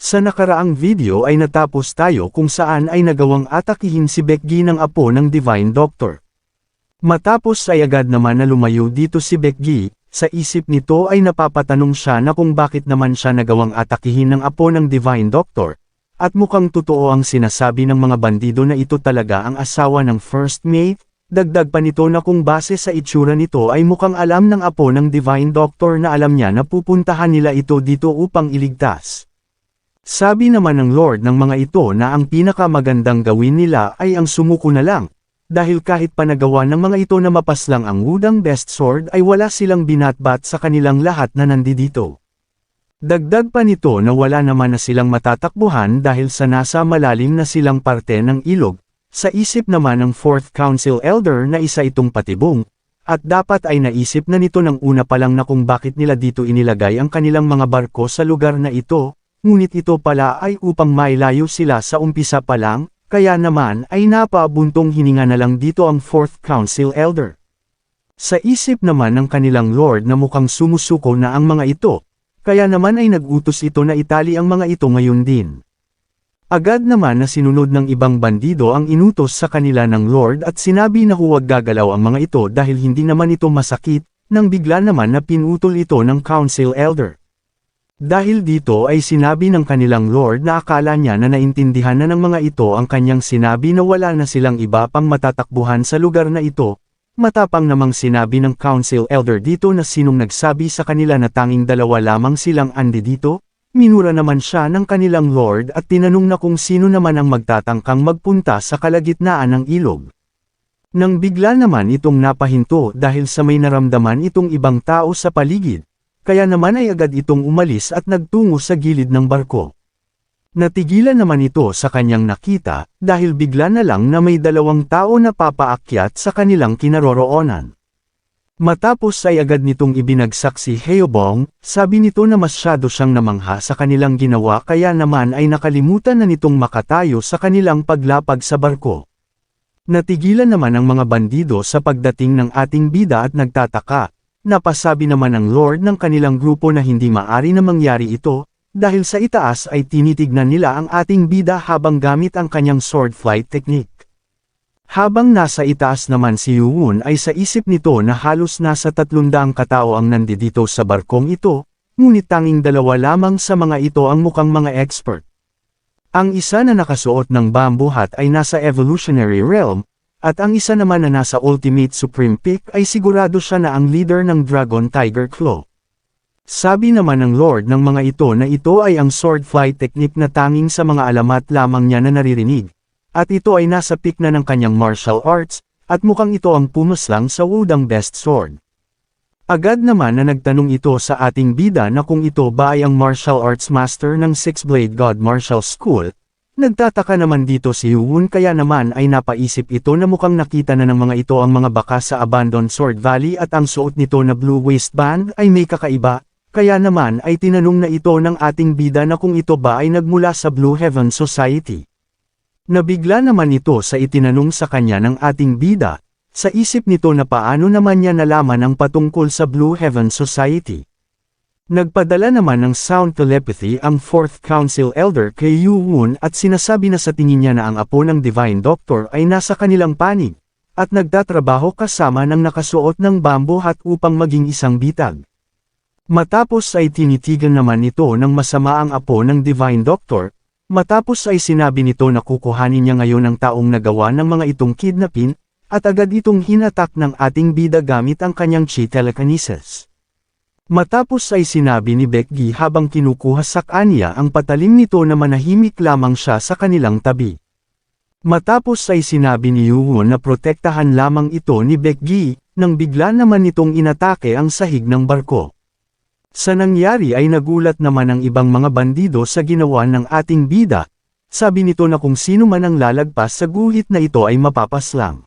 Sa nakaraang video ay natapos tayo kung saan ay nagawang atakihin si Becky ng apo ng Divine Doctor. Matapos ay agad naman na lumayo dito si Becky, sa isip nito ay napapatanong siya na kung bakit naman siya nagawang atakihin ng apo ng Divine Doctor, at mukhang totoo ang sinasabi ng mga bandido na ito talaga ang asawa ng First Mate. Dagdag pa nito na kung base sa itsura nito ay mukhang alam ng apo ng Divine Doctor na alam niya na pupuntahan nila ito dito upang iligtas. Sabi naman ng Lord ng mga ito na ang pinakamagandang gawin nila ay ang sumuko na lang, dahil kahit panagawa ng mga ito na mapaslang ang wudang best sword ay wala silang binatbat sa kanilang lahat na nandito. Dagdag pa nito na wala naman na silang matatakbuhan dahil sa nasa malalim na silang parte ng ilog, sa isip naman ng 4th Council Elder na isa itong patibong, at dapat ay naisip na nito ng una pa lang na kung bakit nila dito inilagay ang kanilang mga barko sa lugar na ito. Ngunit ito pala ay upang mailayo sila sa umpisa pa lang, kaya naman ay napabuntong hininga na lang dito ang 4th Council Elder. Sa isip naman ng kanilang Lord na mukhang sumusuko na ang mga ito, kaya naman ay nag-utos ito na itali ang mga ito ngayon din. Agad naman na sinunod ng ibang bandido ang inutos sa kanila ng Lord at sinabi na huwag gagalaw ang mga ito dahil hindi naman ito masakit, nang bigla naman na pinutol ito ng Council Elder. Dahil dito ay sinabi ng kanilang Lord na akala niya na naintindihan na ng mga ito ang kanyang sinabi na wala na silang iba pang matatakbuhan sa lugar na ito. Matapang namang sinabi ng Council Elder dito na sinong nagsabi sa kanila na tanging dalawa lamang silang andi dito. Minura naman siya ng kanilang Lord at tinanong na kung sino naman ang magtatangkang magpunta sa kalagitnaan ng ilog. Nang bigla naman itong napahinto dahil sa may naramdaman itong ibang tao sa paligid. Kaya naman ay agad itong umalis at nagtungo sa gilid ng barko. Natigilan naman ito sa kanyang nakita, dahil bigla na lang na may dalawang tao na papaakyat sa kanilang kinaroroonan. Matapos ay agad nitong ibinagsak si Heobong, sabi nito na masyado siyang namangha sa kanilang ginawa kaya naman ay nakalimutan na nitong makatayo sa kanilang paglapag sa barko. Natigilan naman ang mga bandido sa pagdating ng ating bida at nagtataka. Napasabi naman ng Lord ng kanilang grupo na hindi maari na mangyari ito, dahil sa itaas ay tinitignan nila ang ating bida habang gamit ang kanyang sword flight technique. Habang nasa itaas naman si Yuun ay sa isip nito na halos nasa 300 katao ang nandito sa barkong ito, ngunit tanging dalawa lamang sa mga ito ang mukhang mga expert. Ang isa na nakasuot ng bamboo hat ay nasa evolutionary realm, at ang isa naman na nasa Ultimate Supreme Peak ay sigurado siya na ang leader ng Dragon Tiger Claw. Sabi naman ng Lord ng mga ito na ito ay ang sword flight technique na tanging sa mga alamat lamang niya na naririnig, at ito ay nasa peak na ng kanyang martial arts, at mukhang ito ang pumaslang sa wudang best sword. Agad naman na nagtanong ito sa ating bida na kung ito ba ay ang martial arts master ng Six Blade God Martial School. Nagtataka naman dito si Yuun kaya naman ay napaisip ito na mukhang nakita na ng mga ito ang mga bakas sa Abandoned Sword Valley at ang suot nito na blue waistband ay may kakaiba, kaya naman ay tinanong na ito ng ating bida na kung ito ba ay nagmula sa Blue Heaven Society. Nabigla naman ito sa itinanong sa kanya ng ating bida, sa isip nito na paano naman niya nalaman ang patungkol sa Blue Heaven Society. Nagpadala naman ng sound telepathy ang 4th Council Elder kay Yuun at sinasabi na sa tingin niya na ang apo ng Divine Doctor ay nasa kanilang panig, at nagtatrabaho kasama ng nakasuot ng bamboo hat upang maging isang bitag. Matapos ay tinitigan naman nito ng masama ang apo ng Divine Doctor, matapos ay sinabi nito na kukuhanin niya ngayon ang taong nagawa ng mga itong kidnapin, at agad itong hinatak ng ating bida gamit ang kanyang chi telekinesis. Matapos ay sinabi ni Becky habang kinukuha sa kanya ang patalim nito na manahimik lamang siya sa kanilang tabi. Matapos ay sinabi ni Yuun na protektahan lamang ito ni Becky, nang bigla naman nitong inatake ang sahig ng barko. Sa nangyari ay nagulat naman ang ibang mga bandido sa ginawa ng ating bida, sabi nito na kung sino man ang lalagpas sa guhit na ito ay mapapaslang.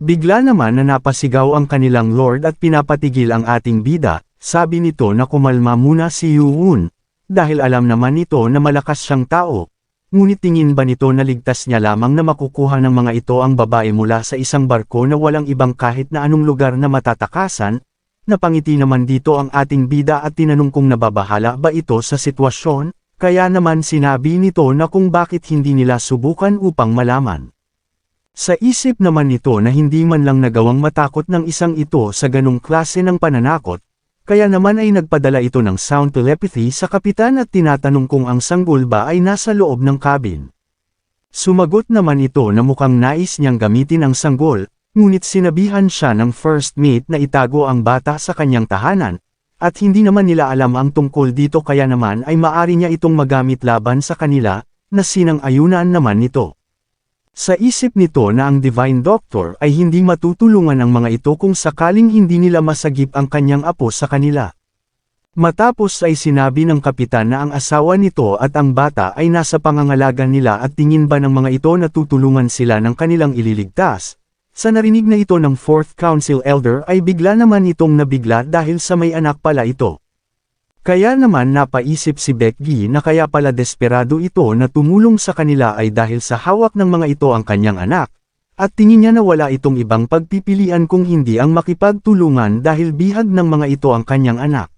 Bigla naman na napasigaw ang kanilang Lord at pinapatigil ang ating bida. Sabi nito na kumalma muna si Yuun, dahil alam naman nito na malakas siyang tao, ngunit tingin ba nito na ligtas niya lamang na makukuha ng mga ito ang babae mula sa isang barko na walang ibang kahit na anong lugar na matatakasan? Napangiti naman dito ang ating bida at tinanong kung nababahala ba ito sa sitwasyon, kaya naman sinabi nito na kung bakit hindi nila subukan upang malaman. Sa isip naman nito na hindi man lang nagawang matakot ng isang ito sa ganong klase ng pananakot, kaya naman ay nagpadala ito ng sound telepathy sa kapitan at tinatanong kung ang sanggol ba ay nasa loob ng cabin. Sumagot naman ito na mukhang nais niyang gamitin ang sanggol, ngunit sinabihan siya ng first mate na itago ang bata sa kanyang tahanan, at hindi naman nila alam ang tungkol dito kaya naman ay maari niya itong magamit laban sa kanila, na sinang-ayunan naman nito. Sa isip nito na ang Divine Doctor ay hindi matutulungan ang mga ito kung sakaling hindi nila masagip ang kanyang apo sa kanila. Matapos ay sinabi ng kapitan na ang asawa nito at ang bata ay nasa pangangalaga nila at tingin ba ng mga ito na tutulungan sila ng kanilang ililigtas. Sa narinig na ito ng 4th Council Elder ay bigla naman itong nabigla dahil sa may anak pala ito. Kaya naman napaisip si Becky na kaya pala desperado ito na tumulong sa kanila ay dahil sa hawak ng mga ito ang kanyang anak, at tingin niya na wala itong ibang pagpipilian kung hindi ang makipagtulungan dahil bihag ng mga ito ang kanyang anak.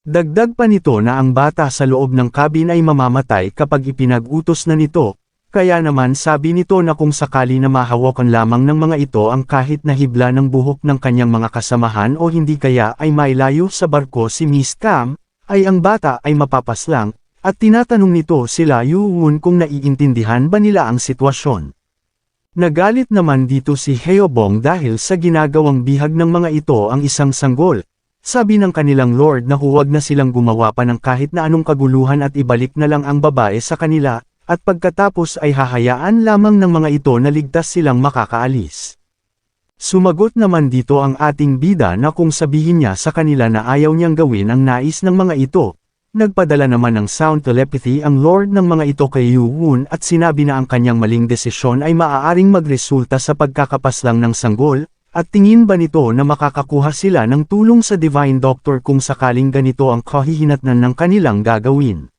Dagdag pa nito na ang bata sa loob ng cabin ay mamamatay kapag ipinag-utos na nito. Kaya naman sabi nito na kung sakali na mahawakan lamang ng mga ito ang kahit na hibla ng buhok ng kanyang mga kasamahan o hindi kaya ay mailayo sa barko si Miss Cam, ay ang bata ay mapapaslang, at tinatanong nito sila Yuun kung naiintindihan ba nila ang sitwasyon. Nagalit naman dito si Heobong dahil sa ginagawang bihag ng mga ito ang isang sanggol. Sabi ng kanilang Lord na huwag na silang gumawa pa ng kahit na anong kaguluhan at ibalik na lang ang babae sa kanila, at pagkatapos ay hahayaan lamang ng mga ito na ligtas silang makakaalis. Sumagot naman dito ang ating bida na kung sabihin niya sa kanila na ayaw niyang gawin ang nais ng mga ito, nagpadala naman ng sound telepathy ang Lord ng mga ito kay Yuun at sinabi na ang kanyang maling desisyon ay maaaring magresulta sa pagkakapaslang ng sanggol, at tingin ba nito na makakakuha sila ng tulong sa Divine Doctor kung sakaling ganito ang kahihinatnan ng kanilang gagawin.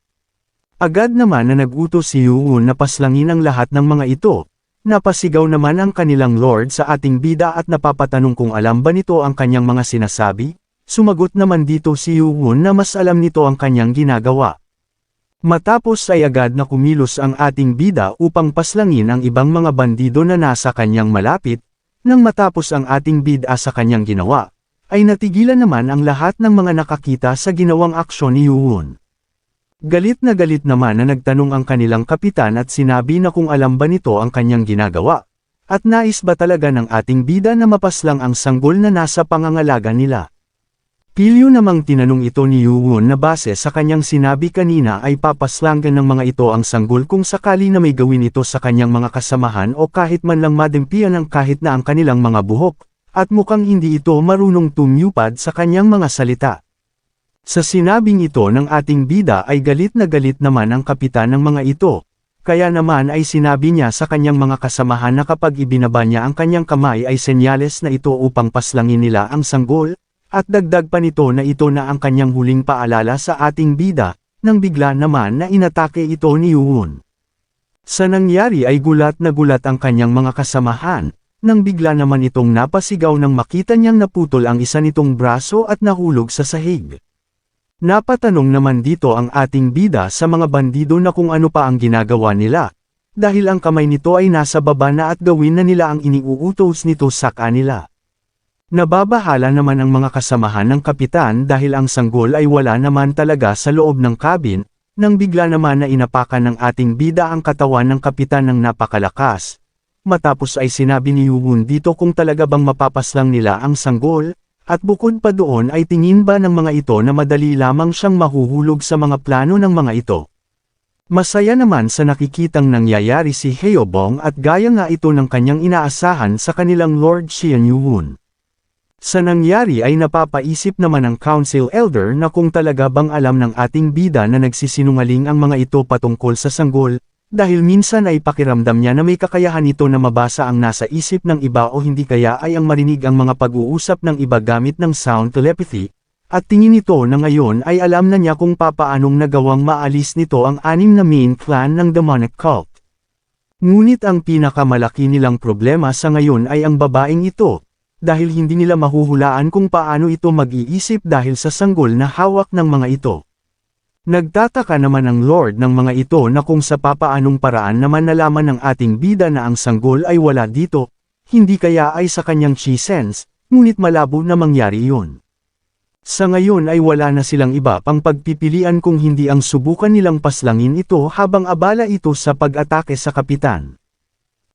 Agad naman na nag-utos si Yuun na paslangin ang lahat ng mga ito. Napasigaw naman ang kanilang Lord sa ating bida at napapatanong kung alam ba nito ang kanyang mga sinasabi. Sumagot naman dito si Yuun na mas alam nito ang kanyang ginagawa. Matapos ay agad na kumilos ang ating bida upang paslangin ang ibang mga bandido na nasa kanyang malapit. Nang matapos ang ating bida sa kanyang ginawa, ay natigilan naman ang lahat ng mga nakakita sa ginawang aksyon ni Yuun. Galit naman na nagtanong ang kanilang kapitan at sinabi na kung alam ba nito ang kanyang ginagawa, at nais ba talaga ng ating bida na mapaslang ang sanggol na nasa pangangalaga nila. Pilyo namang tinanong ito ni Yuun na base sa kanyang sinabi kanina ay papaslangan ng mga ito ang sanggol kung sakali na may gawin ito sa kanyang mga kasamahan o kahit man lang madimpian ng kahit na ang kanilang mga buhok, at mukhang hindi ito marunong tumyupad sa kanyang mga salita. Sa sinabing ito ng ating bida ay galit naman ang kapitan ng mga ito, kaya naman ay sinabi niya sa kanyang mga kasamahan na kapag ibinaba niya ang kanyang kamay ay senyales na ito upang paslangin nila ang sanggol, at dagdag pa nito na ito na ang kanyang huling paalala sa ating bida, nang bigla naman na inatake ito ni Yuun. Sa nangyari ay gulat na gulat ang kanyang mga kasamahan, nang bigla naman itong napasigaw nang makita niyang naputol ang isa nitong braso at nahulog sa sahig. Napatanong naman dito ang ating bida sa mga bandido na kung ano pa ang ginagawa nila, dahil ang kamay nito ay nasa baba na at gawin na nila ang iniuutos nito sa kanila. Nababahala naman ang mga kasamahan ng kapitan dahil ang sanggol ay wala naman talaga sa loob ng cabin, nang bigla naman na inapakan ng ating bida ang katawan ng kapitan ng napakalakas. Matapos ay sinabi ni Yuun dito kung talaga bang mapapaslang nila ang sanggol, at bukod pa doon ay tingin ba ng mga ito na madali lamang siyang mahuhulog sa mga plano ng mga ito. Masaya naman sa nakikitang nangyayari si Heobong at gaya nga ito ng kanyang inaasahan sa kanilang Lord Xian Yuun. Sa nangyari ay napapaisip naman ang Council Elder na kung talaga bang alam ng ating bida na nagsisinungaling ang mga ito patungkol sa sanggol, dahil minsan ay pakiramdam niya na may kakayahan ito na mabasa ang nasa isip ng iba o hindi kaya ay ang marinig ang mga pag-uusap ng iba gamit ng sound telepathy, at tingin nito na ngayon ay alam na niya kung papaanong nagawang maalis nito ang 6 na main clan ng demonic cult. Ngunit ang pinakamalaki nilang problema sa ngayon ay ang babaeng ito, dahil hindi nila mahuhulaan kung paano ito mag-iisip dahil sa sanggol na hawak ng mga ito. Nagtataka naman ang Lord ng mga ito na kung sa papaanong paraan naman nalaman ng ating bida na ang sanggol ay wala dito, hindi kaya ay sa kanyang chi-sense, ngunit malabo na mangyari yun. Sa ngayon ay wala na silang iba pang pagpipilian kung hindi ang subukan nilang paslangin ito habang abala ito sa pag-atake sa kapitan.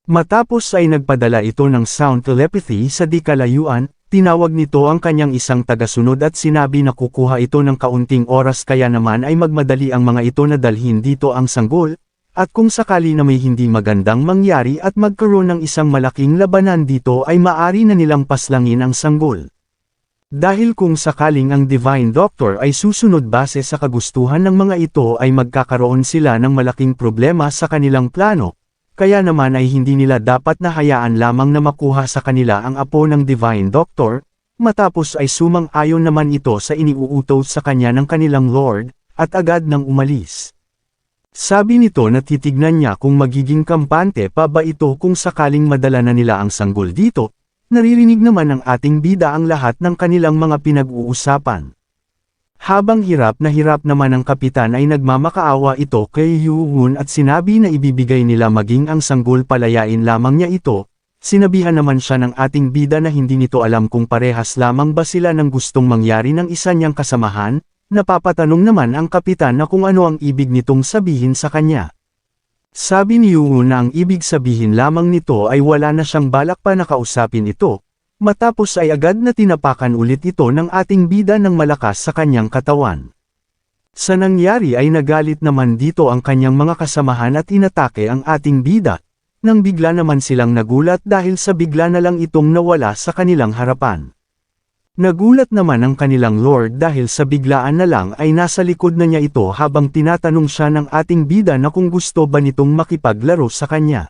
Matapos ay nagpadala ito ng sound telepathy sa di kalayuan, tinawag nito ang kanyang isang tagasunod at sinabi na kukuha ito ng kaunting oras kaya naman ay magmadali ang mga ito na dalhin dito ang sanggol, at kung sakali na may hindi magandang mangyari at magkaroon ng isang malaking labanan dito ay maari na nilang paslangin ang sanggol. Dahil kung sakaling ang Divine Doctor ay susunod base sa kagustuhan ng mga ito ay magkakaroon sila ng malaking problema sa kanilang plano, kaya naman ay hindi nila dapat na hayaan lamang na makuha sa kanila ang apo ng Divine Doctor, matapos ay sumang-ayon naman ito sa iniuutos sa kanya ng kanilang Lord, at agad nang umalis. Sabi nito na titignan niya kung magiging kampante pa ba ito kung sakaling madala na nila ang sanggol dito, naririnig naman ng ating bida ang lahat ng kanilang mga pinag-uusapan. Habang hirap naman ang kapitan ay nagmamakaawa ito kay Yu-hun at sinabi na ibibigay nila maging ang sanggol palayain lamang niya ito, sinabihan naman siya ng ating bida na hindi nito alam kung parehas lamang ba sila ng gustong mangyari ng isa niyang kasamahan, napapatanong naman ang kapitan na kung ano ang ibig nitong sabihin sa kanya. Sabi ni Yu-hun na ang ibig sabihin lamang nito ay wala na siyang balak pa na kausapin ito. Matapos ay agad na tinapakan ulit ito ng ating bida ng malakas sa kanyang katawan. Sa nangyari ay nagalit naman dito ang kanyang mga kasamahan at inatake ang ating bida, nang bigla naman silang nagulat dahil sa bigla na lang itong nawala sa kanilang harapan. Nagulat naman ang kanilang Lord dahil sa biglaan na lang ay nasa likod na niya ito habang tinatanong siya ng ating bida na kung gusto ba nitong makipaglaro sa kanya.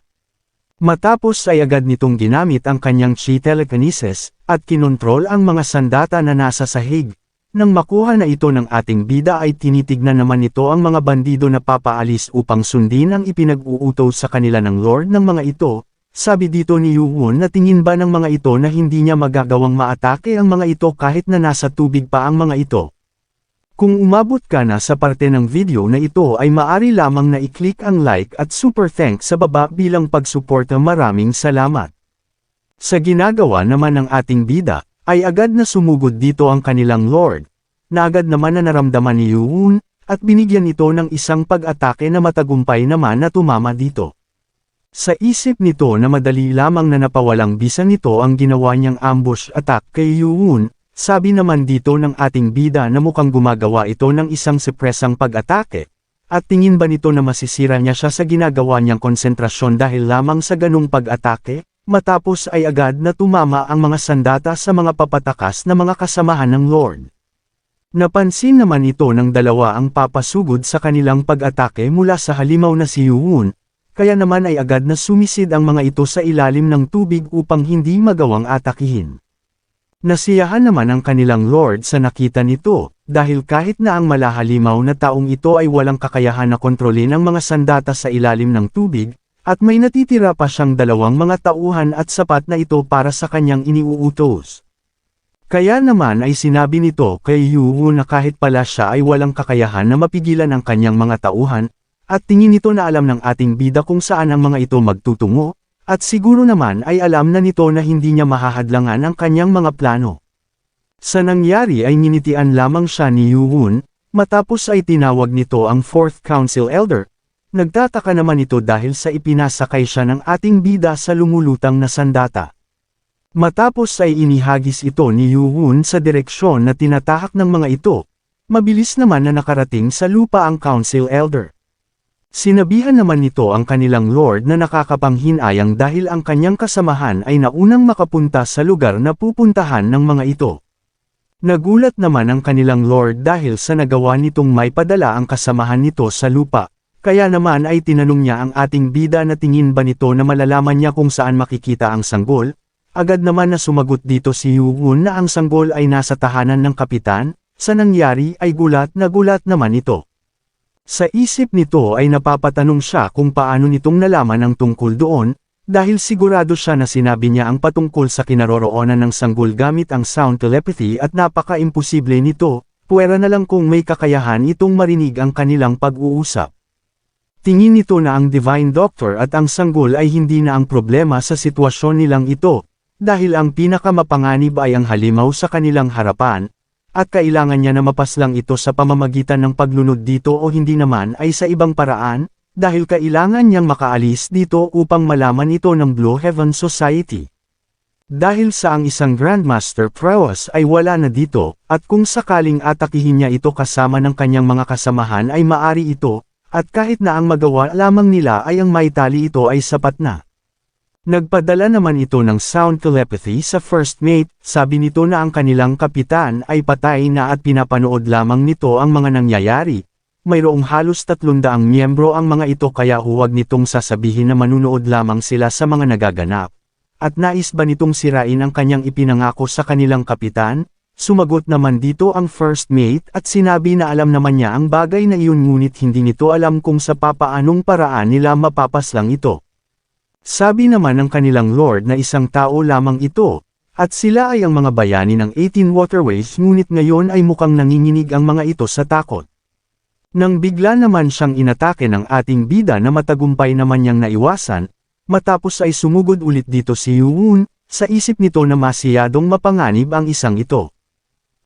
Matapos ay agad nitong ginamit ang kanyang chi telekinesis, at kinontrol ang mga sandata na nasa sahig. Nang makuha na ito ng ating bida ay tinitignan naman nito ang mga bandido na papaalis upang sundin ang ipinag-uutos sa kanila ng Lord ng mga ito. Sabi dito ni Yu-hun na tingin ba ng mga ito na hindi niya magagawang maatake ang mga ito kahit na nasa tubig pa ang mga ito. Kung umabot ka na sa parte ng video na ito ay maari lamang na i-click ang like at super thanks sa baba bilang pagsuporta. Maraming salamat. Sa ginagawa naman ng ating bida, ay agad na sumugod dito ang kanilang Lord, na agad naman na naramdaman ni Yu-hun, at binigyan ito ng isang pag-atake na matagumpay naman na tumama dito. Sa isip nito na madali lamang na napawalang bisa nito ang ginawa niyang ambush attack kay Yu-hun, sabi naman dito ng ating bida na mukhang gumagawa ito ng isang sepresang pag-atake, at tingin ba nito na masisira niya siya sa ginagawa niyang konsentrasyon dahil lamang sa ganung pag-atake, matapos ay agad na tumama ang mga sandata sa mga papatakas na mga kasamahan ng Lord. Napansin naman ito ng dalawa ang papasugod sa kanilang pag-atake mula sa halimaw na si Yu-hun, kaya naman ay agad na sumisid ang mga ito sa ilalim ng tubig upang hindi magawang atakihin. Nasiyahan naman ang kanilang Lord sa nakita nito, dahil kahit na ang malahalimaw na taong ito ay walang kakayahan na kontrolin ang mga sandata sa ilalim ng tubig, at may natitira pa siyang dalawang mga tauhan at sapat na ito para sa kanyang iniuutos. Kaya naman ay sinabi nito kay Yu-hun na kahit pala siya ay walang kakayahan na mapigilan ang kanyang mga tauhan, at tingin nito na alam ng ating bida kung saan ang mga ito magtutungo, at siguro naman ay alam na nito na hindi niya mahahadlangan ang kanyang mga plano. Sa nangyari ay ninitian lamang siya ni Yu-hun, matapos ay tinawag nito ang 4th Council Elder. Nagtataka naman ito dahil sa ipinasakay siya ng ating bida sa lumulutang na sandata. Matapos ay inihagis ito ni Yu-hun sa direksyon na tinatahak ng mga ito, mabilis naman na nakarating sa lupa ang Council Elder. Sinabihan naman nito ang kanilang Lord na nakakapanghinayang dahil ang kanyang kasamahan ay naunang makapunta sa lugar na pupuntahan ng mga ito. Nagulat naman ang kanilang Lord dahil sa nagawa nitong may padala ang kasamahan nito sa lupa, kaya naman ay tinanong niya ang ating bida na tingin ba nito na malalaman niya kung saan makikita ang sanggol. Agad naman na sumagot dito si Yu-hun na ang sanggol ay nasa tahanan ng kapitan. Sa nangyari ay gulat naman ito. Sa isip nito ay napapatanong siya kung paano nitong nalaman ang tungkol doon, dahil sigurado siya na sinabi niya ang patungkol sa kinaroroonan ng sanggol gamit ang sound telepathy at napaka-imposible nito, puwera na lang kung may kakayahan itong marinig ang kanilang pag-uusap. Tingin nito na ang Divine Doctor at ang sanggol ay hindi na ang problema sa sitwasyon nilang ito, dahil ang pinakamapanganib ay ang halimaw sa kanilang harapan, at kailangan niya na mapaslang ito sa pamamagitan ng paglunod dito o hindi naman ay sa ibang paraan, dahil kailangan niyang makaalis dito upang malaman ito ng Blue Heaven Society. Dahil sa ang isang Grandmaster Prowess ay wala na dito, at kung sakaling atakihin niya ito kasama ng kanyang mga kasamahan ay maari ito, at kahit na ang magawa lamang nila ay ang maitali ito ay sapat na. Nagpadala naman ito ng sound telepathy sa first mate, sabi nito na ang kanilang kapitan ay patay na at pinapanood lamang nito ang mga nangyayari. Mayroong halos 300 miyembro ang mga ito kaya huwag nitong sasabihin na manunood lamang sila sa mga nagaganap. At nais ba nitong sirain ang kanyang ipinangako sa kanilang kapitan? Sumagot naman dito ang first mate at sinabi na alam naman niya ang bagay na iyon ngunit hindi nito alam kung sa papaanong paraan nila mapapaslang ito. Sabi naman ng kanilang lord na isang tao lamang ito, at sila ay ang mga bayani ng 18 waterways ngunit ngayon ay mukhang nanginginig ang mga ito sa takot. Nang bigla naman siyang inatake ng ating bida na matagumpay naman niyang naiwasan, matapos ay sumugod ulit dito si Yuun, sa isip nito na masyadong mapanganib ang isang ito.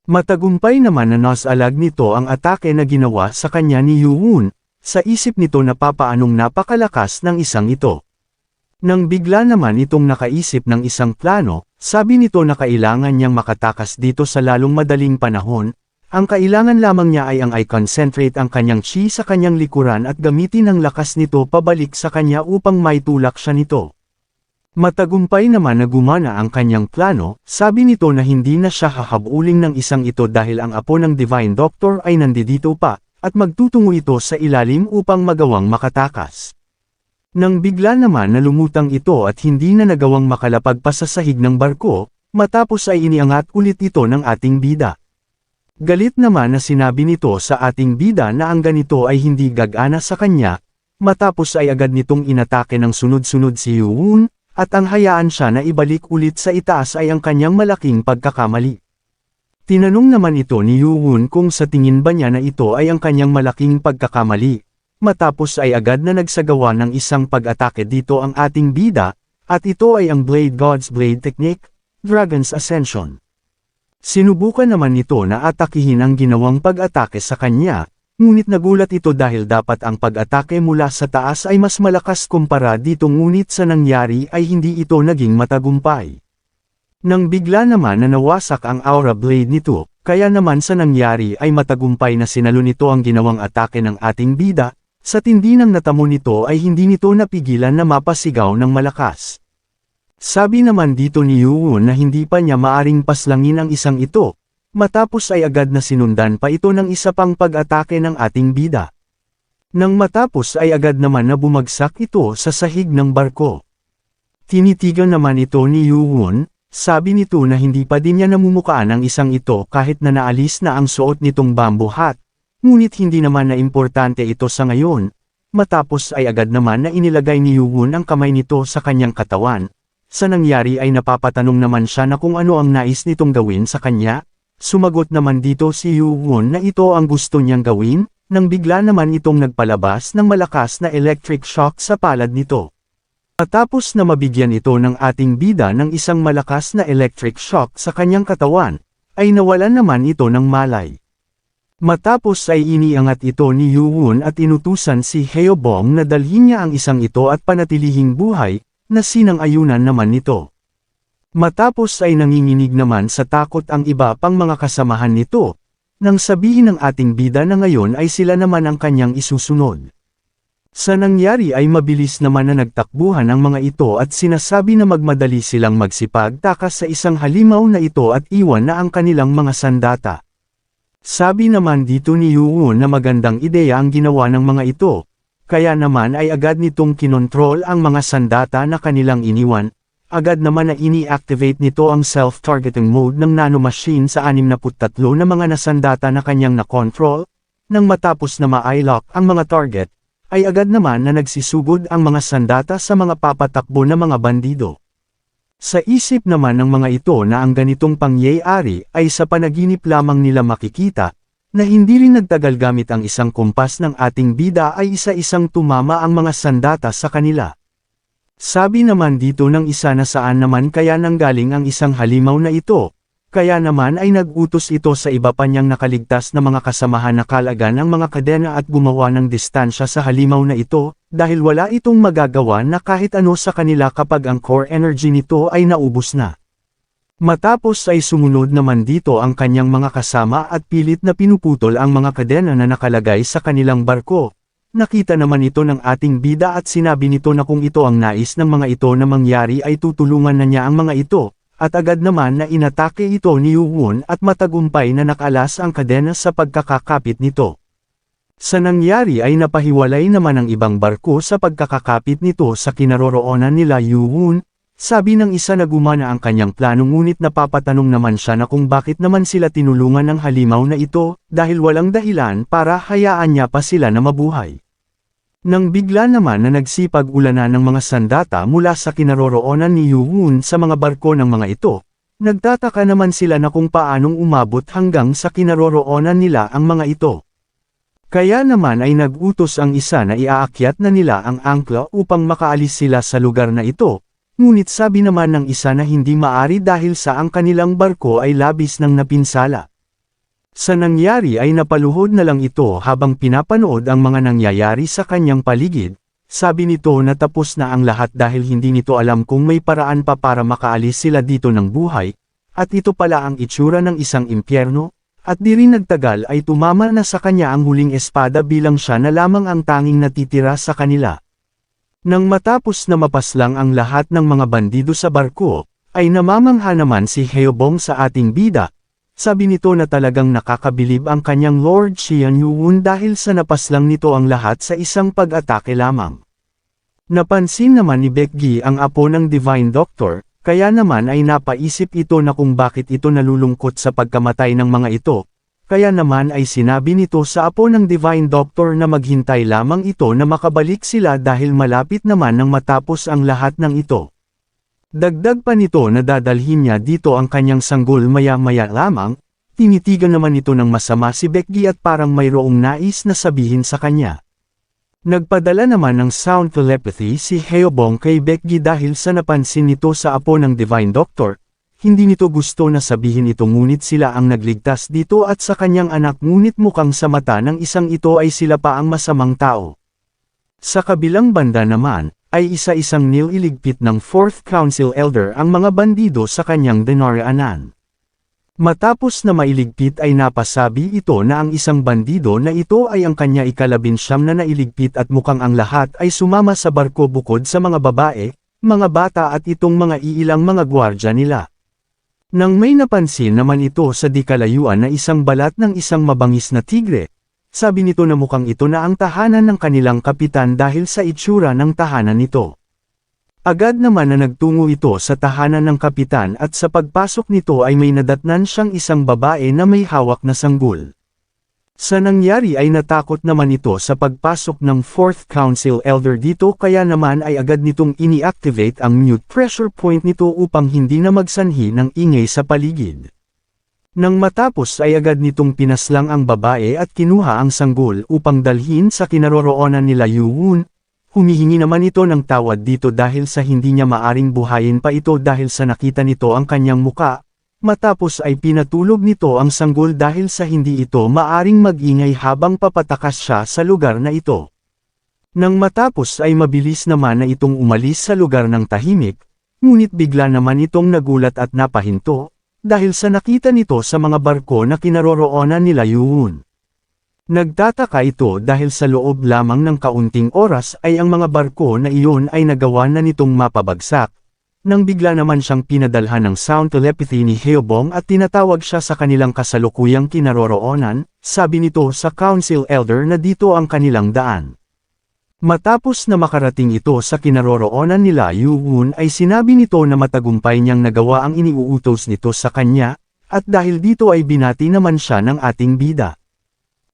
Matagumpay naman na nasalag nito ang atake na ginawa sa kanya ni Yuun, sa isip nito na papaanong napakalakas ng isang ito. Nang bigla naman itong nakaisip ng isang plano, sabi nito na kailangan niyang makatakas dito sa lalong madaling panahon. Ang kailangan lamang niya ay ang i-concentrate ang kanyang chi sa kanyang likuran at gamitin ang lakas nito pabalik sa kanya upang maitulak siya nito. Matagumpay naman na gumana ang kanyang plano, sabi nito na hindi na siya hahabuling ng isang ito dahil ang apo ng Divine Doctor ay nandito pa, at magtutungo ito sa ilalim upang magawang makatakas. Nang bigla naman na lumutang ito at hindi na nagawang makalapag pa sa sahig ng barko, matapos ay iniangat ulit ito ng ating bida. Galit naman na sinabi nito sa ating bida na ang ganito ay hindi gagana sa kanya, matapos ay agad nitong inatake ng sunod-sunod si Yuun, at ang hayaan siya na ibalik ulit sa itaas ay ang kanyang malaking pagkakamali. Tinanong naman ito ni Yuun kung sa tingin ba niya na ito ay ang kanyang malaking pagkakamali, matapos ay agad na nagsagawa ng isang pag-atake dito ang ating bida, at ito ay ang Blade God's Blade Technique, Dragon's Ascension. Sinubukan naman nito na atakihin ang ginawang pag-atake sa kanya, ngunit nagulat ito dahil dapat ang pag-atake mula sa taas ay mas malakas kumpara dito ngunit sa nangyari ay hindi ito naging matagumpay. Nang bigla naman na nawasak ang aura blade nito, kaya naman sa nangyari ay matagumpay na sinalo nito ang ginawang atake ng ating bida, sa tindi ng natamo nito ay hindi nito napigilan na mapasigaw ng malakas. Sabi naman dito ni Yuun na hindi pa niya maaring paslangin ang isang ito, matapos ay agad na sinundan pa ito ng isa pang pag-atake ng ating bida. Nang matapos ay agad naman na bumagsak ito sa sahig ng barko. Tinitigan naman ito ni Yuun, sabi nito na hindi pa din niya namumukaan ang isang ito kahit na naalis na ang suot nitong bamboo hat, ngunit hindi naman na importante ito sa ngayon, matapos ay agad naman na inilagay ni Yuun ang kamay nito sa kanyang katawan. Sa nangyari ay napapatanong naman siya na kung ano ang nais nitong gawin sa kanya. Sumagot naman dito si Yuun na ito ang gusto niyang gawin, nang bigla naman itong nagpalabas ng malakas na electric shock sa palad nito. Matapos na mabigyan ito ng ating bida ng isang malakas na electric shock sa kanyang katawan, ay nawalan naman ito ng malay. Matapos ay iniangat ito ni Yuun at inutusan si Heobong na dalhin niya ang isang ito at panatilihing buhay, na sinang-ayunan naman nito. Matapos ay nanginginig naman sa takot ang iba pang mga kasamahan nito, nang sabihin ng ating bida na ngayon ay sila naman ang kanyang isusunod. Sa nangyari ay mabilis naman na nagtakbuhan ang mga ito at sinasabi na magmadali silang magsipagtakas sa isang halimaw na ito at iwan na ang kanilang mga sandata. Sabi naman dito ni Yuun na magandang ideya ang ginawa ng mga ito, kaya naman ay agad nitong kinontrol ang mga sandata na kanilang iniwan, agad naman na ini-activate nito ang self-targeting mode ng nanomachine sa 63 na mga nasandata na kanyang na-control, nang matapos na ma-lock ang mga target, ay agad naman na nagsisugod ang mga sandata sa mga papatakbo na mga bandido. Sa isip naman ng mga ito na ang ganitong pangyayari ay sa panaginip lamang nila makikita, na hindi rin nagtagal gamit ang isang kumpas ng ating bida ay isa-isang tumama ang mga sandata sa kanila. Sabi naman dito ng isa na saan naman kaya nanggaling ang isang halimaw na ito, kaya naman ay nag-utos ito sa iba pa niyang nakaligtas na mga kasamahan na kalagan ang mga kadena at gumawa ng distansya sa halimaw na ito, dahil wala itong magagawa na kahit ano sa kanila kapag ang core energy nito ay naubos na. Matapos ay sumunod naman dito ang kanyang mga kasama at pilit na pinuputol ang mga kadena na nakalagay sa kanilang barko. Nakita naman ito ng ating bida at sinabi nito na kung ito ang nais ng mga ito na mangyari ay tutulungan na niya ang mga ito, at agad naman na inatake ito ni Yuwon at matagumpay na nakalas ang kadena sa pagkakakapit nito. Sa nangyari ay napahiwalay naman ang ibang barko sa pagkakakapit nito sa kinaroroonan nila Yuwon. Sabi ng isa na gumana ang kanyang plano ngunit napapatanong naman siya na kung bakit naman sila tinulungan ng halimaw na ito, dahil walang dahilan para hayaan niya pa sila na mabuhay. Nang bigla naman na nagsipag-ulanan ng mga sandata mula sa kinaroroonan ni Yuwon sa mga barko ng mga ito, nagtataka naman sila na kung paanong umabot hanggang sa kinaroroonan nila ang mga ito. Kaya naman ay nag-utos ang isa na iaakyat na nila ang angkla upang makaalis sila sa lugar na ito. Ngunit sabi naman ng isa na hindi maari dahil sa ang kanilang barko ay labis ng napinsala. Sa nangyari ay napaluhod na lang ito habang pinapanood ang mga nangyayari sa kanyang paligid. Sabi nito na tapos na ang lahat dahil hindi nito alam kung may paraan pa para makaalis sila dito ng buhay, at ito pala ang itsura ng isang impyerno, at di rin nagtagal ay tumama na sa kanya ang huling espada bilang siya na lamang ang tanging natitira sa kanila. Nang matapos na mapaslang ang lahat ng mga bandido sa barko, ay namamangha naman si Haobong sa ating bida. Sabi nito na talagang nakakabilib ang kanyang Lord Xian Yuwon dahil sa napaslang nito ang lahat sa isang pag-atake lamang. Napansin naman ni Baekgi ang apo ng Divine Doctor, kaya naman ay napaisip ito na kung bakit ito nalulungkot sa pagkamatay ng mga ito. Kaya naman ay sinabi nito sa apo ng Divine Doctor na maghintay lamang ito na makabalik sila dahil malapit naman nang matapos ang lahat ng ito. Dagdag pa nito na dadalhin niya dito ang kanyang sanggol maya-maya lamang, tinitigan naman ito ng masama si Baekgi at parang mayroong nais na sabihin sa kanya. Nagpadala naman ng sound telepathy si Haobong kay Baekgi dahil sa napansin nito sa apo ng Divine Doctor. Hindi nito gusto na sabihin ito ngunit sila ang nagligtas dito at sa kanyang anak ngunit mukhang sa mata ng isang ito ay sila pa ang masamang tao. Sa kabilang banda naman, ay isa-isang nililigpit ng 4th Council Elder ang mga bandido sa kanyang dinaraanan. Matapos na mailigpit ay napasabi ito na ang isang bandido na ito ay ang kanya ika-19 na nailigpit at mukhang ang lahat ay sumama sa barko bukod sa mga babae, mga bata at itong mga iilang mga gwardya nila. Nang may napansin naman ito sa di kalayuan na isang balat ng isang mabangis na tigre, sabi nito na mukhang ito na ang tahanan ng kanilang kapitan dahil sa itsura ng tahanan nito. Agad naman na nagtungo ito sa tahanan ng kapitan at sa pagpasok nito ay may nadatnan siyang isang babae na may hawak na sanggol. Sa nangyari ay natakot naman ito sa pagpasok ng 4th Council Elder dito kaya naman ay agad nitong ini-activate ang mute pressure point nito upang hindi na magsanhi ng ingay sa paligid. Nang matapos ay agad nitong pinaslang ang babae at kinuha ang sanggol upang dalhin sa kinaroroonan nila Yuwon. Humihingi naman ito ng tawad dito dahil sa hindi niya maaring buhayin pa ito dahil sa nakita nito ang kanyang muka. Matapos ay pinatulog nito ang sanggol dahil sa hindi ito maaring mag-ingay habang papatakas siya sa lugar na ito. Nang matapos ay mabilis naman na itong umalis sa lugar ng tahimik, ngunit bigla naman itong nagulat at napahinto, dahil sa nakita nito sa mga barko na kinaroroonan nila Yuwon. Nagtataka ito dahil sa loob lamang ng kaunting oras ay ang mga barko na iyon ay nagawa na nitong mapabagsak. Nang bigla naman siyang pinadalhan ng sound telepathy ni Haobong at tinatawag siya sa kanilang kasalukuyang kinaroroonan, sabi nito sa Council Elder na dito ang kanilang daan. Matapos na makarating ito sa kinaroroonan nila Yuwon ay sinabi nito na matagumpay niyang nagawa ang iniuutos nito sa kanya, at dahil dito ay binati naman siya ng ating bida.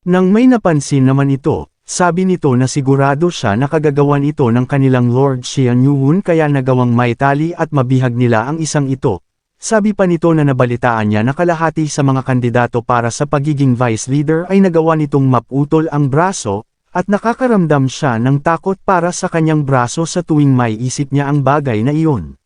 Nang may napansin naman ito, sabi nito na sigurado siya na kagagawan ito ng kanilang Lord Xian Yuwon kaya nagawang maitali at mabihag nila ang isang ito. Sabi pa nito na nabalitaan niya na kalahati sa mga kandidato para sa pagiging vice leader ay nagawa nitong maputol ang braso, at nakakaramdam siya ng takot para sa kanyang braso sa tuwing may isip niya ang bagay na iyon.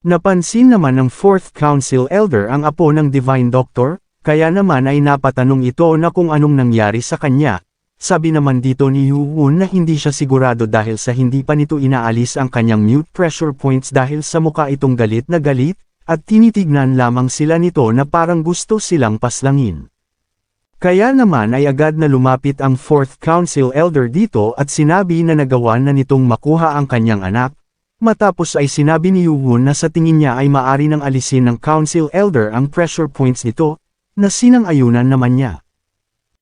Napansin naman ng 4th Council Elder ang apo ng Divine Doctor, kaya naman ay napatanong ito na kung anong nangyari sa kanya. Sabi naman dito ni Yu-Woon na hindi siya sigurado dahil sa hindi pa nito inaalis ang kanyang mute pressure points dahil sa mukha itong galit na galit, at tinitignan lamang sila nito na parang gusto silang paslangin. Kaya naman ay agad na lumapit ang 4th Council Elder dito at sinabi na nagawa na nitong makuha ang kanyang anak, matapos ay sinabi ni Yu-Woon na sa tingin niya ay maari nang alisin ng Council Elder ang pressure points nito, na sinang-ayunan naman niya.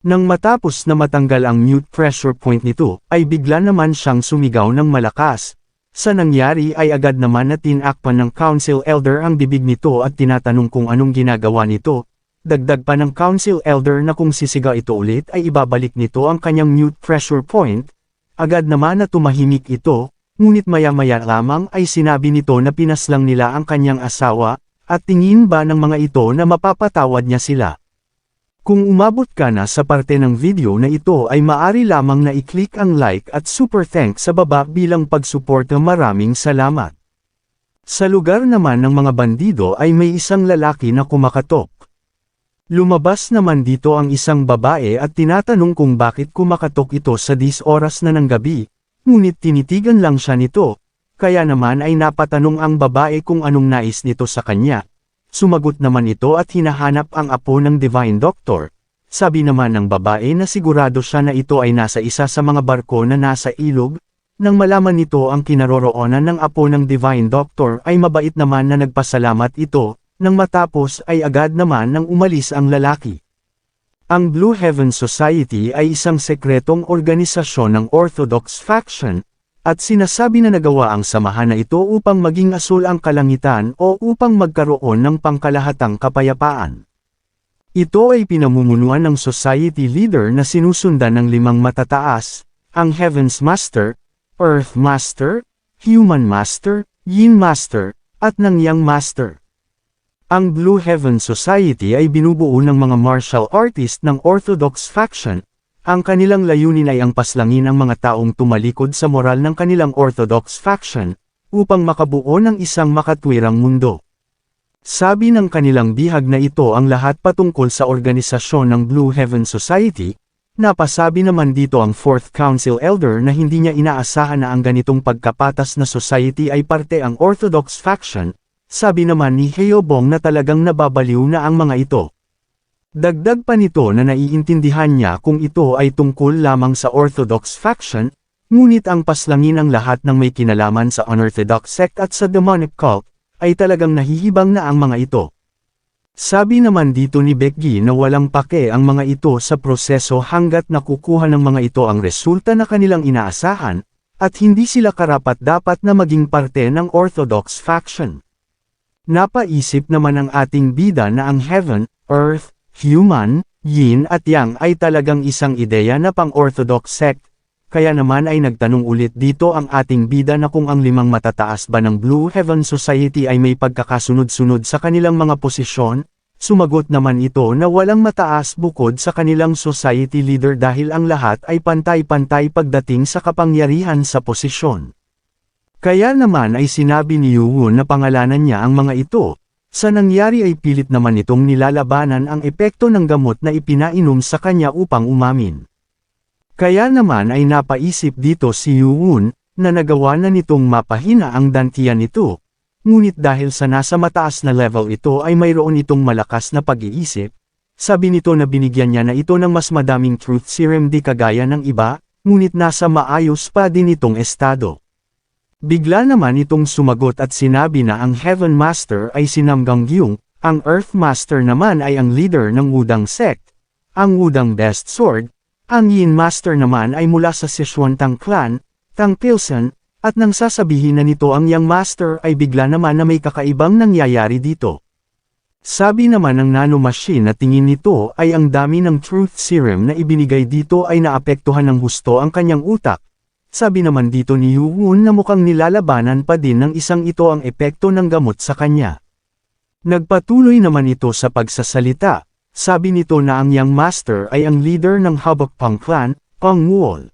Nang matapos na matanggal ang mute pressure point nito, ay bigla naman siyang sumigaw ng malakas. Sa nangyari ay agad naman na tinakpan ng Council Elder ang bibig nito at tinatanong kung anong ginagawa nito. Dagdag pa ng Council Elder na kung sisigaw ito ulit ay ibabalik nito ang kanyang mute pressure point. Agad naman na tumahimik ito, ngunit maya-maya lamang ay sinabi nito na pinaslang nila ang kanyang asawa, at tingin ba ng mga ito na mapapatawad niya sila. Kung umabot ka na sa parte ng video na ito ay maari lamang na i-click ang like at super thanks sa baba bilang pagsuporta. Maraming salamat. Sa lugar naman ng mga bandido ay may isang lalaki na kumakatok. Lumabas naman dito ang isang babae at tinatanong kung bakit kumakatok ito sa 10 oras na ng gabi, ngunit tinitigan lang siya nito, kaya naman ay napatanong ang babae kung anong nais nito sa kanya. Sumagot naman ito at hinahanap ang apo ng Divine Doctor. Sabi naman ng babae na sigurado siya na ito ay nasa isa sa mga barko na nasa ilog. Nang malaman nito ang kinaroroonan ng apo ng Divine Doctor ay mabait naman na nagpasalamat ito, nang matapos ay agad naman nang umalis ang lalaki. Ang Blue Heaven Society ay isang sekretong organisasyon ng Orthodox faction, at sinasabi na nagawa ang samahan na ito upang maging asul ang kalangitan o upang magkaroon ng pangkalahatang kapayapaan. Ito ay pinamumunuan ng society leader na sinusundan ng 5 matataas, ang Heaven's Master, Earth Master, Human Master, Yin Master, at ng Yang Master. Ang Blue Heaven Society ay binubuo ng mga martial artist ng Orthodox faction. Ang kanilang layunin ay ang paslangin ang mga taong tumalikod sa moral ng kanilang Orthodox faction, upang makabuo ng isang makatwirang mundo. Sabi ng kanilang bihag na ito ang lahat patungkol sa organisasyon ng Blue Heaven Society. Napasabi naman dito ang 4th Council Elder na hindi niya inaasahan na ang ganitong pagkapatas na society ay parte ang Orthodox faction. Sabi naman ni Heobong na talagang nababaliw na ang mga ito. Dagdag pa nito na naiintindihan niya kung ito ay tungkol lamang sa Orthodox faction, ngunit ang paslangin ang lahat ng may kinalaman sa Unorthodox sect at sa demonic cult, ay talagang nahihibang na ang mga ito. Sabi naman dito ni Becky na walang pake ang mga ito sa proseso hanggat nakukuha ng mga ito ang resulta na kanilang inaasahan, at hindi sila karapat-dapat na maging parte ng Orthodox faction. Napaisip naman ang ating bida na ang Heaven, Earth, Human, Yin at Yang ay talagang isang ideya na pang-Orthodox sect, kaya naman ay nagtanong ulit dito ang ating bida na kung ang 5 matataas ba ng Blue Heaven Society ay may pagkakasunod-sunod sa kanilang mga posisyon. Sumagot naman ito na walang mataas bukod sa kanilang society leader dahil ang lahat ay pantay-pantay pagdating sa kapangyarihan sa posisyon. Kaya naman ay sinabi ni Yu-Woon na pangalanan niya ang mga ito. Sa nangyari ay pilit naman itong nilalabanan ang epekto ng gamot na ipinainom sa kanya upang umamin. Kaya naman ay napaisip dito si Yu-Woon, na nagawa na nitong mapahina ang dantian nito. Ngunit dahil sa nasa mataas na level ito ay mayroon itong malakas na pag-iisip, sabi nito na binigyan niya na ito ng mas madaming truth serum di kagaya ng iba, ngunit nasa maayos pa din itong estado. Bigla naman itong sumagot at sinabi na ang Heaven Master ay si Nam Gangyung, ang Earth Master naman ay ang leader ng Wudang sect, ang Wudang Best Sword, ang Yin Master naman ay mula sa Sichuan-Tang clan, Tang Pilsen, at nang sasabihin na nito ang Yang Master ay bigla naman na may kakaibang nangyayari dito. Sabi naman ng nanomachine na tingin nito ay ang dami ng truth serum na ibinigay dito ay naapektuhan ng husto ang kanyang utak. Sabi naman dito ni Yu-Woon na mukhang nilalabanan pa din ng isang ito ang epekto ng gamot sa kanya. Nagpatuloy naman ito sa pagsasalita, sabi nito na ang Young Master ay ang leader ng Habakpang clan, Pangwol.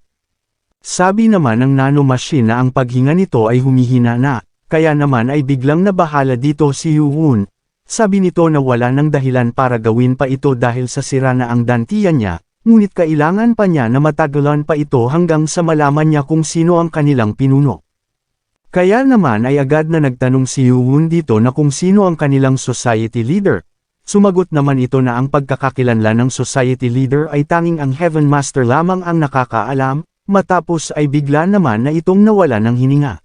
Sabi naman ng nanomachine na ang paghinga nito ay humihina na, kaya naman ay biglang nabahala dito si Yuhun. Sabi nito na wala ng dahilan para gawin pa ito dahil sa sira na ang dantiyan niya, ngunit kailangan pa niya na matagalan pa ito hanggang sa malaman niya kung sino ang kanilang pinuno. Kaya naman ay agad na nagtanong si Yuhun dito na kung sino ang kanilang society leader. Sumagot naman ito na ang pagkakakilanlan ng society leader ay tanging ang Heaven Master lamang ang nakakaalam, matapos ay bigla naman na itong nawala ng hininga.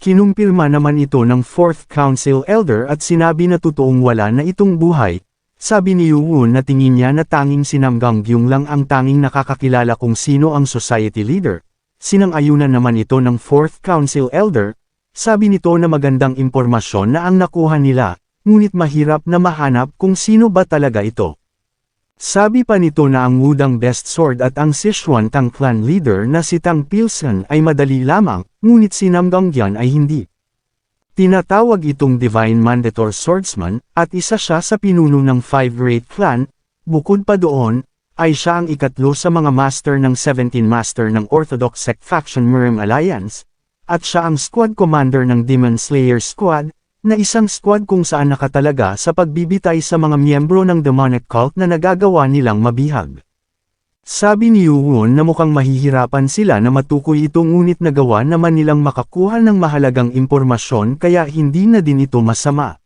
Kinumpirma naman ito ng 4th Council Elder at sinabi na totoong wala na itong buhay. Sabi ni Yuhun na tingin niya na tanging si Nam Gangyung lang ang tanging nakakakilala kung sino ang society leader. Sinang-ayunan naman ito ng 4th Council Elder, sabi nito na magandang impormasyon na ang nakuha nila, ngunit mahirap na mahanap kung sino ba talaga ito. Sabi pa nito na ang Wudang Best Sword at ang Sichuan Tang clan leader na si Tang Pilsen ay madali lamang, ngunit si Nam Gangyan ay hindi. Tinatawag itong Divine Mandator Swordsman, at isa siya sa pinuno ng 5 Great Clan. Bukod pa doon, ay siya ang ikatlo sa mga master ng 17 master ng Orthodox Sect Faction Mirim Alliance, at siya ang squad commander ng Demon Slayer Squad, na isang squad kung saan nakatalaga sa pagbibitay sa mga miyembro ng demonic cult na nagagawa nilang mabihag. Sabi ni Yuhun na mukhang mahihirapan sila na matukoy ito ngunit nagawa naman nilang makakuha ng mahalagang impormasyon kaya hindi na din ito masama.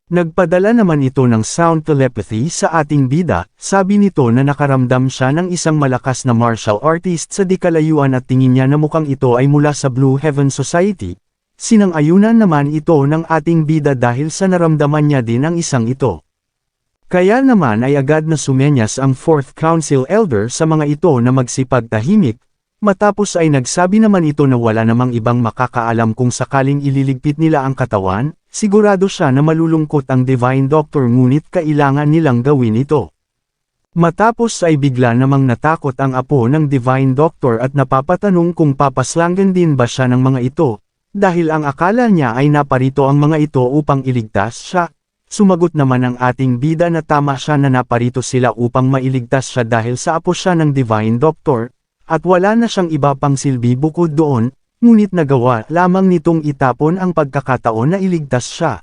Nagpadala naman ito ng sound telepathy sa ating bida, sabi nito na nakaramdam siya ng isang malakas na martial artist sa dikalayuan at tingin niya na mukhang ito ay mula sa Blue Heaven Society. Sinang-ayunan naman ito ng ating bida dahil sa naramdaman niya din ang isang ito. Kaya naman ay agad na sumenyas ang 4th Council Elder sa mga ito na magsipagtahimik, matapos ay nagsabi naman ito na wala namang ibang makakaalam kung sakaling ililigpit nila ang katawan. Sigurado siya na malulungkot ang Divine Doctor ngunit kailangan nilang gawin ito. Matapos ay bigla namang natakot ang apo ng Divine Doctor at napapatanong kung papaslangan din ba siya ng mga ito, dahil ang akala niya ay naparito ang mga ito upang iligtas siya. Sumagot naman ang ating bida na tama siya na naparito sila upang mailigtas siya dahil sa apo siya ng Divine Doctor, at wala na siyang iba pang silbi bukod doon. Ngunit nagawa lamang nitong itapon ang pagkakataon na iligtas siya.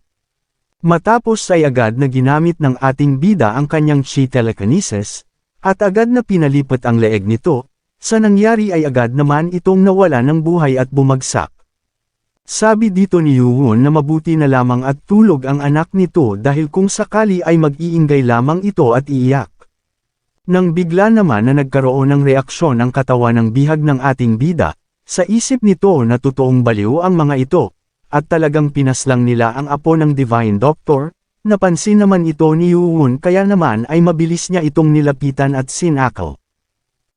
Matapos ay agad na ginamit ng ating bida ang kanyang chi telekinesis, at agad na pinalipat ang leeg nito, sa nangyari ay agad naman itong nawala ng buhay at bumagsak. Sabi dito ni Yuhun na mabuti na lamang at tulog ang anak nito dahil kung sakali ay mag-iingay lamang ito at iiyak. Nang bigla naman na nagkaroon ng reaksyon ang katawan ng bihag ng ating bida, sa isip nito na totoong baliw ang mga ito, at talagang pinaslang nila ang apo ng Divine Doctor, napansin naman ito ni Yuhun kaya naman ay mabilis niya itong nilapitan at sinakal.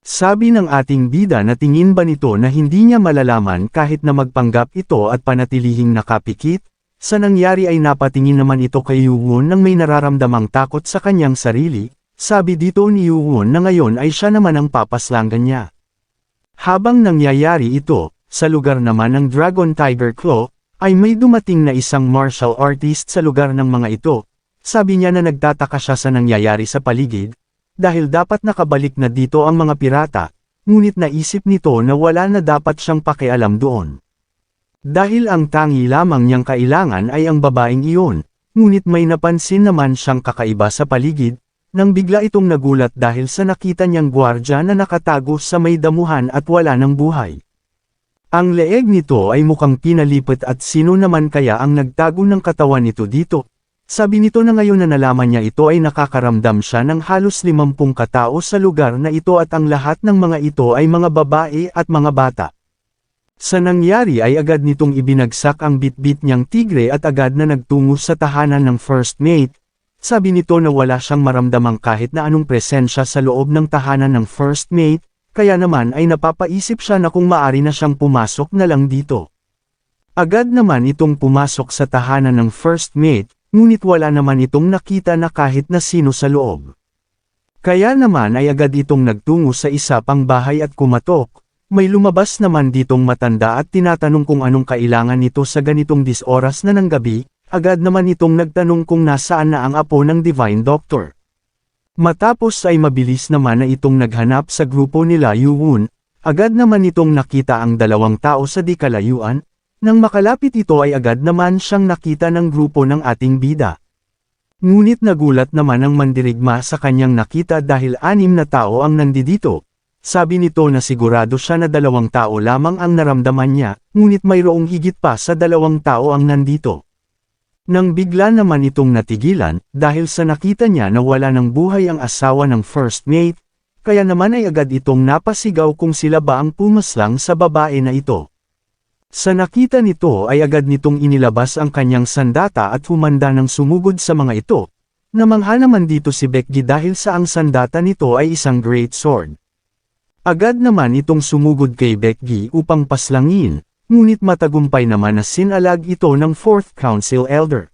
Sabi ng ating bida na tingin ba nito na hindi niya malalaman kahit na magpanggap ito at panatilihing nakapikit, sa nangyari ay napatingin naman ito kay Yuhun nang may nararamdamang takot sa kanyang sarili, sabi dito ni Yuhun na ngayon ay siya naman ang papaslangan niya. Habang nangyayari ito, sa lugar naman ng Dragon Tiger Claw, ay may dumating na isang martial artist sa lugar ng mga ito. Sabi niya na nagtataka siya sa nangyayari sa paligid, dahil dapat nakabalik na dito ang mga pirata, ngunit naisip nito na wala na dapat siyang pakialam doon. Dahil ang tangi lamang niyang kailangan ay ang babaeng iyon, ngunit may napansin naman siyang kakaiba sa paligid, nang bigla itong nagulat dahil sa nakita niyang gwardya na nakatago sa may damuhan at wala ng buhay. Ang leeg nito ay mukhang pinalipat at sino naman kaya ang nagtago ng katawan nito dito? Sabi nito na ngayon na nalaman niya ito ay nakakaramdam siya ng halos 50 katao sa lugar na ito at ang lahat ng mga ito ay mga babae at mga bata. Sa nangyari ay agad nitong ibinagsak ang bitbit niyang tigre at agad na nagtungo sa tahanan ng first mate. Sabi nito na wala siyang maramdamang kahit na anong presensya sa loob ng tahanan ng first mate, kaya naman ay napapaisip siya na kung maari na siyang pumasok na lang dito. Agad naman itong pumasok sa tahanan ng first mate, ngunit wala naman itong nakita na kahit na sino sa loob. Kaya naman ay agad itong nagtungo sa isa pang bahay at kumatok. May lumabas naman ditong matanda at tinatanong kung anong kailangan nito sa ganitong 10 oras na ng gabi. agad naman itong nagtanong kung nasaan na ang apo ng Divine Doctor. Matapos ay mabilis naman na itong naghanap sa grupo nila Yuwon, agad naman itong nakita ang dalawang tao sa di kalayuan, nang makalapit ito ay agad naman siyang nakita ng grupo ng ating bida. Ngunit nagulat naman ang mandirigma sa kanyang nakita dahil 6 na tao ang nandidito. Sabi nito na sigurado siya na 2 tao lamang ang naramdaman niya, ngunit mayroong higit pa sa 2 tao ang nandito. Nang bigla naman itong natigilan, dahil sa nakita niya na wala ng buhay ang asawa ng first mate, kaya naman ay agad itong napasigaw kung sila ba ang pumaslang sa babae na ito. Sa nakita nito ay agad nitong inilabas ang kanyang sandata at humanda ng sumugod sa mga ito. Namangha naman dito si Baekgi dahil sa ang sandata nito ay isang great sword. Agad naman itong sumugod kay Baekgi upang paslangin, ngunit matagumpay naman na sinalag ito ng 4th Council Elder.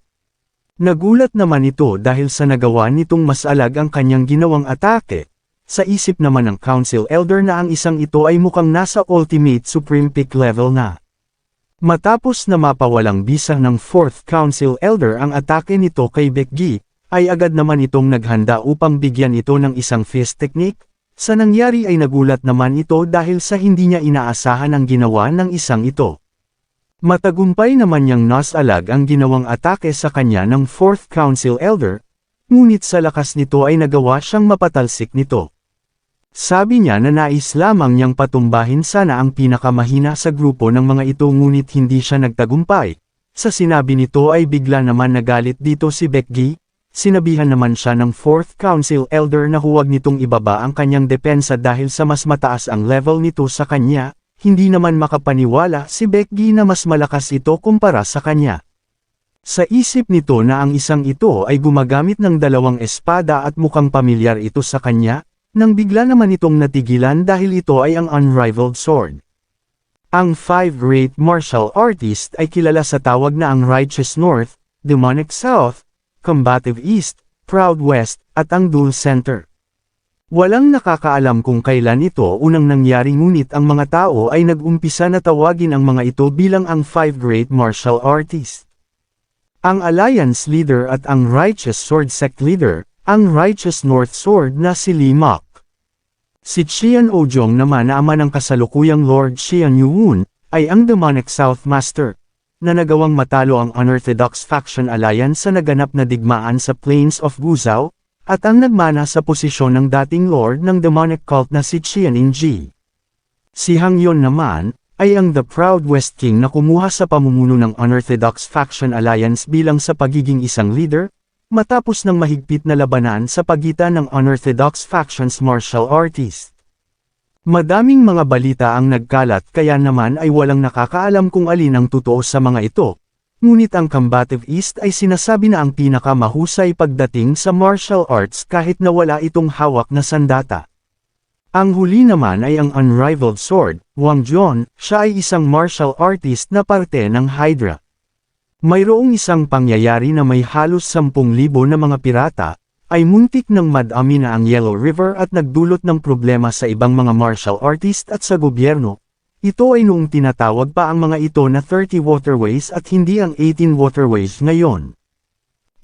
Nagulat naman ito dahil sa nagawa nitong masalag ang kanyang ginawang atake. Sa isip naman ng Council Elder na ang isang ito ay mukhang nasa Ultimate Supreme Peak level na. Matapos na mapawalang bisa ng 4th Council Elder ang atake nito kay Baekgi, ay agad naman itong naghanda upang bigyan ito ng isang fist technique. Sa nangyari ay nagulat naman ito dahil sa hindi niya inaasahan ang ginawa ng isang ito. Matagumpay naman niyang nasalag ang ginawang atake sa kanya ng 4th Council Elder, ngunit sa lakas nito ay nagawa siyang mapatalsik nito. Sabi niya na nais lamang niyang patumbahin sana ang pinakamahina sa grupo ng mga ito ngunit hindi siya nagtagumpay. Sa sinabi nito ay bigla naman nagalit dito si Baekgi. Sinabihan naman siya ng 4th Council Elder na huwag nitong ibaba ang kanyang depensa dahil sa mas mataas ang level nito sa kanya, hindi naman makapaniwala si Baekgi na mas malakas ito kumpara sa kanya. Sa isip nito na ang isang ito ay gumagamit ng 2 espada at mukhang pamilyar ito sa kanya, nang bigla naman itong natigilan dahil ito ay ang unrivaled sword. Ang 5 great martial artist ay kilala sa tawag na ang Righteous North, Demonic South, Combative East, Proud West, at ang Dual Center. Walang nakakaalam kung kailan ito unang nangyari ngunit ang mga tao ay nag-umpisa na tawagin ang mga ito bilang ang 5 Great Martial Artists. Ang Alliance Leader at ang Righteous Sword Sect Leader, ang Righteous North Sword na si Lee Mak. Si Qian Ojong naman na ama ng kasalukuyang Lord Qian Yuwon, ay ang Demonic South Master, na nagawang matalo ang Unorthodox Faction Alliance sa naganap na digmaan sa Plains of Guzhou, at ang nagmana sa posisyon ng dating Lord ng Demonic Cult na si Qian Ingji. Si Hang Yun naman, ay ang The Proud West King na kumuha sa pamumuno ng Unorthodox Faction Alliance bilang sa pagiging isang leader, matapos ng mahigpit na labanan sa pagitan ng Unorthodox Faction's martial artist. Madaming mga balita ang nagkalat kaya naman ay walang nakakaalam kung alin ang totoo sa mga ito. Ngunit ang Combative East ay sinasabi na ang pinakamahusay pagdating sa martial arts kahit na wala itong hawak na sandata. Ang huli naman ay ang Unrivaled Sword, Wang Jun, siya ay isang martial artist na parte ng Hydra. Mayroong isang pangyayari na may halos 10,000 na mga pirata, ay muntik ng madami na ang Yellow River at nagdulot ng problema sa ibang mga martial artist at sa gobyerno. Ito ay noong tinatawag pa ang mga ito na 30 waterways at hindi ang 18 waterways ngayon.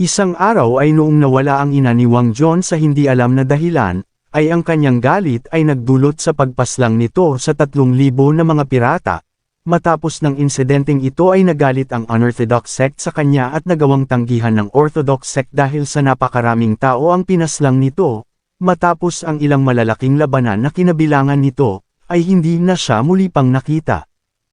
Isang araw ay noong nawala ang ina ni Wang Jun sa hindi alam na dahilan, ay ang kanyang galit ay nagdulot sa pagpaslang nito sa 3,000 na mga pirata. Matapos ng insidenteng ito ay nagalit ang Unorthodox Sect sa kanya at nagawang tanggihan ng Orthodox Sect dahil sa napakaraming tao ang pinaslang nito. Matapos ang ilang malalaking labanan na kinabilangan nito, ay hindi na siya muli pang nakita.